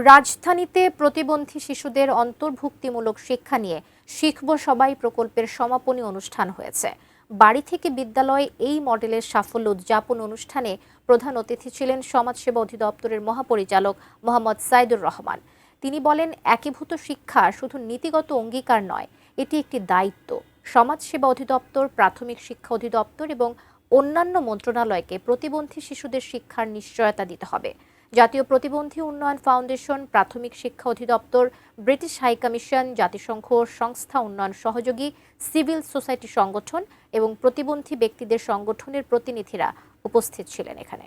রাজধানীতে প্রতিবন্ধী শিশুদের অন্তর্ভুক্তিমূলক শিক্ষা নিয়ে শিখব সবাই প্রকল্পের সমাপনী অনুষ্ঠান হয়েছে। বাড়ি থেকে বিদ্যালয় এই মডেলের সাফল্য উদযাপন অনুষ্ঠানে প্রধান অতিথি ছিলেন সমাজসেবা অধিদপ্তরের মহাপরিচালক মোহাম্মদ সাইদুর রহমান। তিনি বলেন, একীভূত শিক্ষা শুধু নীতিগত অঙ্গীকার নয়, এটি একটি দায়িত্ব। সমাজসেবা অধিদপ্তর, প্রাথমিক শিক্ষা অধিদপ্তর এবং অন্যান্য মন্ত্রণালয়কে প্রতিবন্ধী শিশুদের শিক্ষার নিশ্চয়তা দিতে হবে। জাতীয় প্রতিবন্ধী উন্নয়ন ফাউন্ডেশন, প্রাথমিক শিক্ষা অধিদপ্তর, ব্রিটিশ হাইকমিশন, জাতিসংঘ সংস্থা উন্নয়ন সহযোগী, সিভিল সোসাইটি সংগঠন এবং প্রতিবন্ধী ব্যক্তিদের সংগঠনের প্রতিনিধিরা উপস্থিত ছিলেন এখানে।